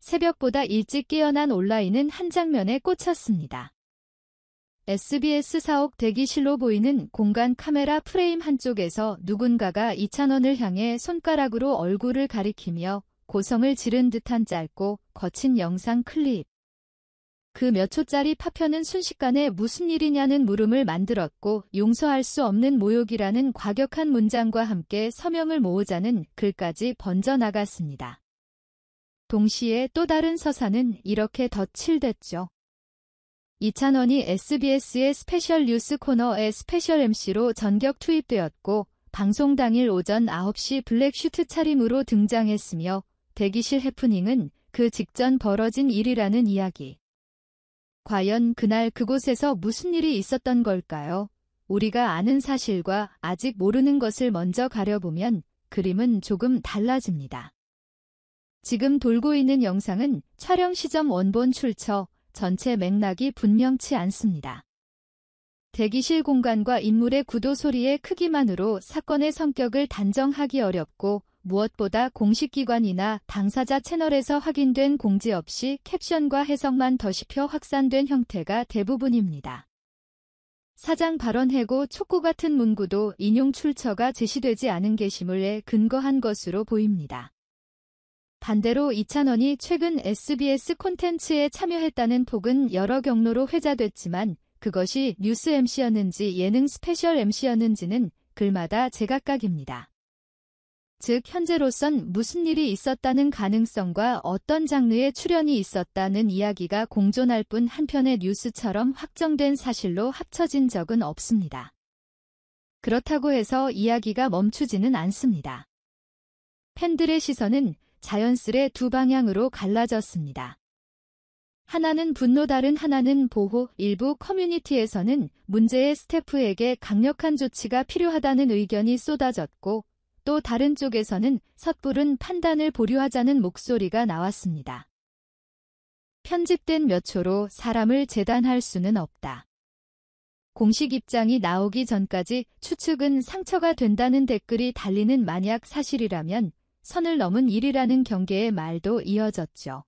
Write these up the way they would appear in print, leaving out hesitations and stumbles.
새벽보다 일찍 깨어난 온라인은 한 장면에 꽂혔습니다. SBS 사옥 대기실로 보이는 공간 카메라 프레임 한쪽에서 누군가가 이찬원을 향해 손가락으로 얼굴을 가리키며 고성을 지른 듯한 짧고 거친 영상 클립. 그 몇 초짜리 파편은 순식간에 무슨 일이냐는 물음을 만들었고 용서할 수 없는 모욕이라는 과격한 문장과 함께 서명을 모으자는 글까지 번져나갔습니다. 동시에 또 다른 서사는 이렇게 덧칠됐죠. 이찬원이 SBS의 스페셜 뉴스 코너의 스페셜 MC로 전격 투입되었고 방송 당일 오전 9시 블랙슈트 차림으로 등장했으며 대기실 해프닝은 그 직전 벌어진 일이라는 이야기. 과연 그날 그곳에서 무슨 일이 있었던 걸까요? 우리가 아는 사실과 아직 모르는 것을 먼저 가려보면 그림은 조금 달라집니다. 지금 돌고 있는 영상은 촬영 시점 원본 출처, 전체 맥락이 분명치 않습니다. 대기실 공간과 인물의 구도 소리의 크기만으로 사건의 성격을 단정하기 어렵고 무엇보다 공식 기관이나 당사자 채널에서 확인된 공지 없이 캡션과 해석만 더씹혀 확산된 형태가 대부분입니다. 사장 발언 해고 촉구 같은 문구도 인용 출처가 제시되지 않은 게시물에 근거한 것으로 보입니다. 반대로 이찬원이 최근 SBS 콘텐츠에 참여했다는 폭은 여러 경로로 회자됐지만 그것이 뉴스 MC였는지 예능 스페셜 MC였는지는 글마다 제각각입니다. 즉 현재로선 무슨 일이 있었다는 가능성과 어떤 장르의 출연이 있었다는 이야기가 공존할 뿐 한편의 뉴스처럼 확정된 사실로 합쳐진 적은 없습니다. 그렇다고 해서 이야기가 멈추지는 않습니다. 팬들의 시선은 자연스레 두 방향으로 갈라졌습니다. 하나는 분노, 다른 하나는 보호. 일부 커뮤니티에서는 문제의 스태프에게 강력한 조치가 필요하다는 의견이 쏟아졌고 또 다른 쪽에서는 섣부른 판단을 보류하자는 목소리가 나왔습니다. 편집된 몇 초로 사람을 재단할 수는 없다. 공식 입장이 나오기 전까지 추측은 상처가 된다는 댓글이 달리는 만약 사실이라면 선을 넘은 일이라는 경계의 말도 이어졌죠.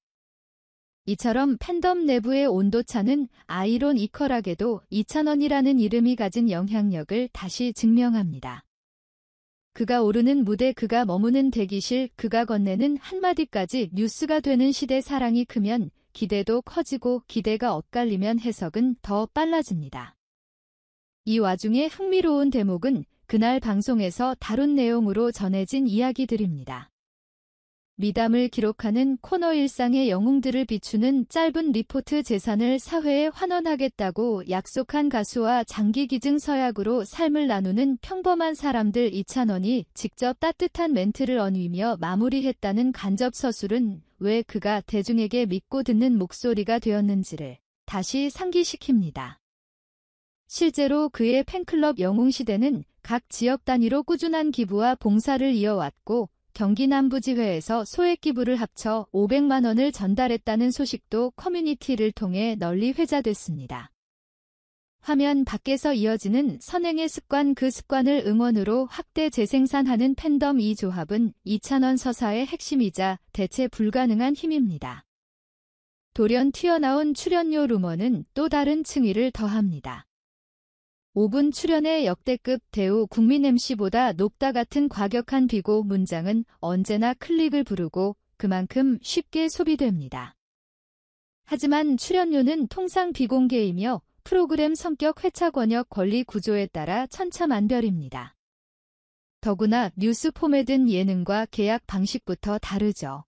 이처럼 팬덤 내부의 온도차는 아이러니컬하게도 이찬원이라는 이름이 가진 영향력을 다시 증명합니다. 그가 오르는 무대, 그가 머무는 대기실, 그가 건네는 한마디까지 뉴스가 되는 시대. 사랑이 크면 기대도 커지고 기대가 엇갈리면 해석은 더 빨라집니다. 이 와중에 흥미로운 대목은 그날 방송에서 다룬 내용으로 전해진 이야기들입니다. 미담을 기록하는 코너, 일상의 영웅들을 비추는 짧은 리포트, 재산을 사회에 환원하겠다고 약속한 가수와 장기 기증 서약으로 삶을 나누는 평범한 사람들. 이찬원이 직접 따뜻한 멘트를 얹으며 마무리했다는 간접 서술은 왜 그가 대중에게 믿고 듣는 목소리가 되었는지를 다시 상기시킵니다. 실제로 그의 팬클럽 영웅시대는 각 지역 단위로 꾸준한 기부와 봉사를 이어왔고 경기 남부지회에서 소액 기부를 합쳐 500만 원을 전달했다는 소식도 커뮤니티를 통해 널리 회자됐습니다. 화면 밖에서 이어지는 선행의 습관, 그 습관을 응원으로 확대 재생산하는 팬덤. 이 조합은 이찬원 서사의 핵심이자 대체 불가능한 힘입니다. 돌연 튀어나온 출연료 루머는 또 다른 층위를 더합니다. 5분 출연의 역대급 대우, 국민 MC보다 높다 같은 과격한 비고 문장은 언제나 클릭을 부르고 그만큼 쉽게 소비됩니다. 하지만 출연료는 통상 비공개이며 프로그램 성격, 회차 권역, 권리 구조에 따라 천차만별입니다. 더구나 뉴스 포맷은 예능과 계약 방식부터 다르죠.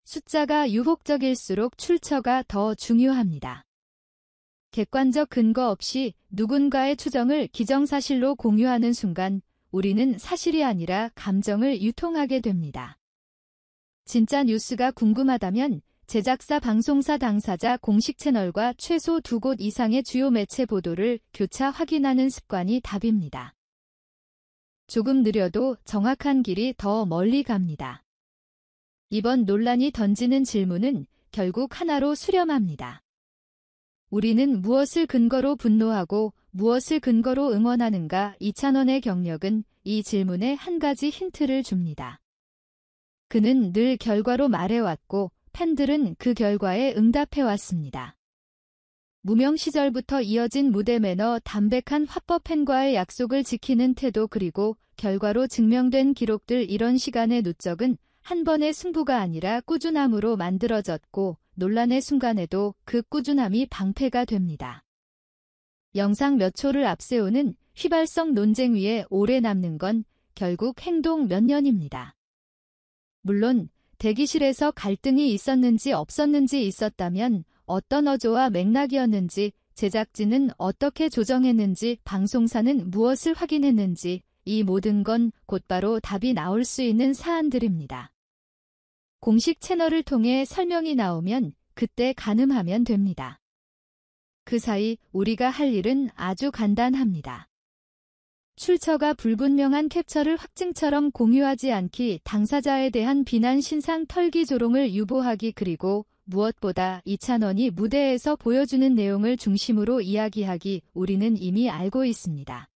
숫자가 유혹적일수록 출처가 더 중요합니다. 객관적 근거 없이 누군가의 추정을 기정사실로 공유하는 순간 우리는 사실이 아니라 감정을 유통하게 됩니다. 진짜 뉴스가 궁금하다면 제작사, 방송사, 당사자, 공식 채널과 최소 2곳 이상의 주요 매체 보도를 교차 확인하는 습관이 답입니다. 조금 느려도 정확한 길이 더 멀리 갑니다. 이번 논란이 던지는 질문은 결국 하나로 수렴합니다. 우리는 무엇을 근거로 분노하고 무엇을 근거로 응원하는가? 이찬원의 경력은 이 질문에 한 가지 힌트를 줍니다. 그는 늘 결과로 말해왔고 팬들은 그 결과에 응답해왔습니다. 무명 시절부터 이어진 무대 매너, 담백한 화법, 팬과의 약속을 지키는 태도, 그리고 결과로 증명된 기록들, 이런 시간의 누적은 한 번의 승부가 아니라 꾸준함으로 만들어졌고, 논란의 순간에도 그 꾸준함이 방패가 됩니다. 영상 몇 초를 앞세우는 휘발성 논쟁 위에 오래 남는 건 결국 행동 몇 년입니다. 물론 대기실에서 갈등이 있었는지 없었는지, 있었다면 어떤 어조와 맥락이었는지, 제작진은 어떻게 조정했는지, 방송사는 무엇을 확인했는지, 이 모든 건 곧바로 답이 나올 수 있는 사안들입니다. 공식 채널을 통해 설명이 나오면 그때 가늠하면 됩니다. 그 사이 우리가 할 일은 아주 간단합니다. 출처가 불분명한 캡처를 확증처럼 공유하지 않기, 당사자에 대한 비난, 신상 털기, 조롱을 유보하기, 그리고 무엇보다 이찬원이 무대에서 보여주는 내용을 중심으로 이야기하기. 우리는 이미 알고 있습니다.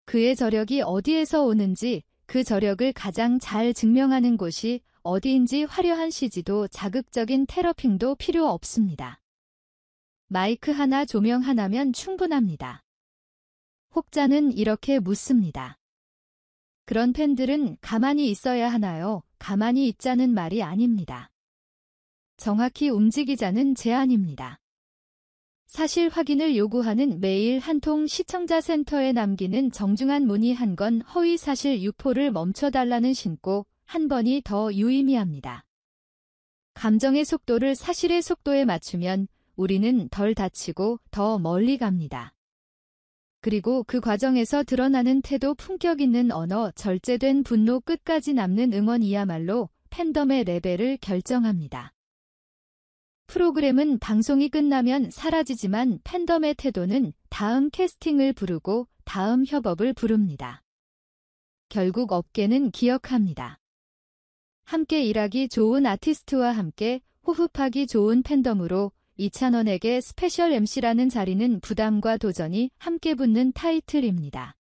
그의 저력이 어디에서 오는지, 그 저력을 가장 잘 증명하는 곳이 어디인지, 화려한 CG도 자극적인 테러핑도 필요 없습니다. 마이크 하나, 조명 하나면 충분합니다. 혹자는 이렇게 묻습니다. 그런 팬들은 가만히 있어야 하나요? 가만히 있자는 말이 아닙니다. 정확히 움직이자는 제안입니다. 사실 확인을 요구하는 메일 한 통, 시청자 센터에 남기는 정중한 문의 한 건, 허위 사실 유포를 멈춰달라는 신고 한 번이 더 유의미합니다. 감정의 속도를 사실의 속도에 맞추면 우리는 덜 다치고 더 멀리 갑니다. 그리고 그 과정에서 드러나는 태도, 품격 있는 언어, 절제된 분노, 끝까지 남는 응원이야말로 팬덤의 레벨을 결정합니다. 프로그램은 방송이 끝나면 사라지지만 팬덤의 태도는 다음 캐스팅을 부르고 다음 협업을 부릅니다. 결국 업계는 기억합니다. 함께 일하기 좋은 아티스트와 함께 호흡하기 좋은 팬덤으로 이찬원에게 스페셜 MC라는 자리는 부담과 도전이 함께 붙는 타이틀입니다.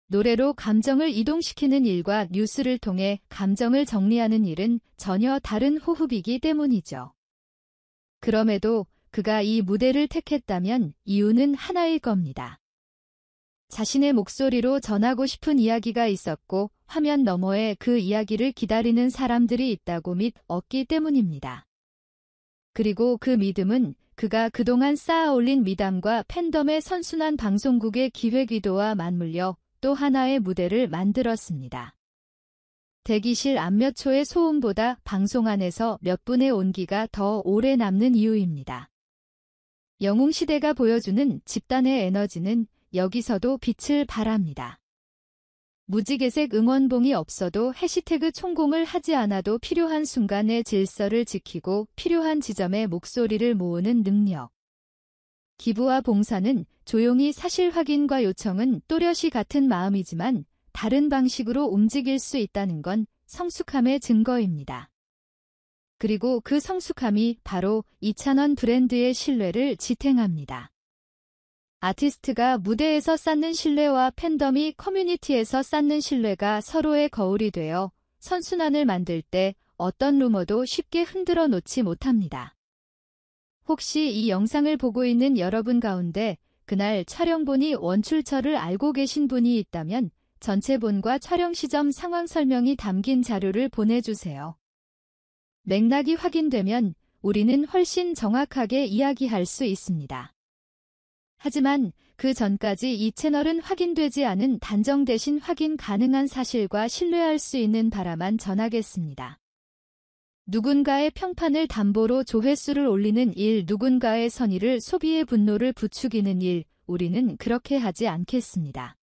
노래로 감정을 이동시키는 일과 뉴스를 통해 감정을 정리하는 일은 전혀 다른 호흡이기 때문이죠. 그럼에도 그가 이 무대를 택했다면 이유는 하나일 겁니다. 자신의 목소리로 전하고 싶은 이야기가 있었고, 화면 너머에 그 이야기를 기다리는 사람들이 있다고 믿었기 때문입니다. 그리고 그 믿음은 그가 그동안 쌓아올린 미담과 팬덤의 선순환, 방송국의 기획의도와 맞물려 또 하나의 무대를 만들었습니다. 대기실 앞 몇 초의 소음보다 방송 안에서 몇 분의 온기가 더 오래 남는 이유입니다. 영웅시대가 보여주는 집단의 에너지는 여기서도 빛을 발합니다. 무지개색 응원봉이 없어도 해시태그 총공을 하지 않아도 필요한 순간의 질서를 지키고 필요한 지점에 목소리를 모으는 능력. 기부와 봉사는 조용히 사실 확인과 요청은 또렷이 같은 마음이지만 다른 방식으로 움직일 수 있다는 건 성숙함의 증거입니다. 그리고 그 성숙함이 바로 이찬원 브랜드의 신뢰를 지탱합니다. 아티스트가 무대에서 쌓는 신뢰와 팬덤이 커뮤니티에서 쌓는 신뢰가 서로의 거울이 되어 선순환을 만들 때 어떤 루머도 쉽게 흔들어 놓지 못합니다. 혹시 이 영상을 보고 있는 여러분 가운데 그날 촬영본이 원출처를 알고 계신 분이 있다면 전체본과 촬영 시점 상황 설명이 담긴 자료를 보내주세요. 맥락이 확인되면 우리는 훨씬 정확하게 이야기할 수 있습니다. 하지만 그 전까지 이 채널은 확인되지 않은 단정 대신 확인 가능한 사실과 신뢰할 수 있는 바라만 전하겠습니다. 누군가의 평판을 담보로 조회수를 올리는 일, 누군가의 선의를 소비의 분노를 부추기는 일, 우리는 그렇게 하지 않겠습니다.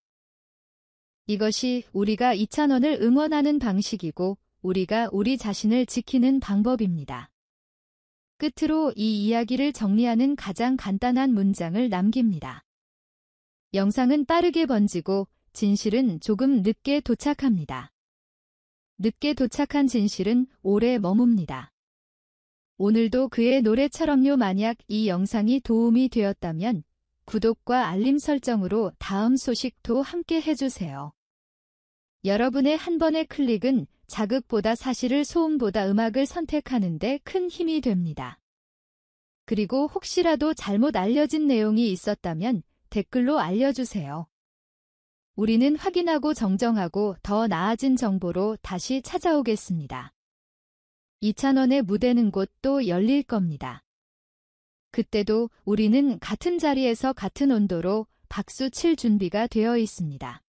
이것이 우리가 이찬원을 응원하는 방식이고 우리가 우리 자신을 지키는 방법입니다. 끝으로 이 이야기를 정리하는 가장 간단한 문장을 남깁니다. 영상은 빠르게 번지고 진실은 조금 늦게 도착합니다. 늦게 도착한 진실은 오래 머뭅니다. 오늘도 그의 노래처럼요. 만약 이 영상이 도움이 되었다면 구독과 알림 설정으로 다음 소식도 함께 해주세요. 여러분의 한 번의 클릭은 자극보다 사실을 소음보다 음악을 선택하는데 큰 힘이 됩니다. 그리고 혹시라도 잘못 알려진 내용이 있었다면 댓글로 알려주세요. 우리는 확인하고 정정하고 더 나아진 정보로 다시 찾아오겠습니다. 이찬원의 무대는 곧 또 열릴 겁니다. 그때도 우리는 같은 자리에서 같은 온도로 박수 칠 준비가 되어 있습니다.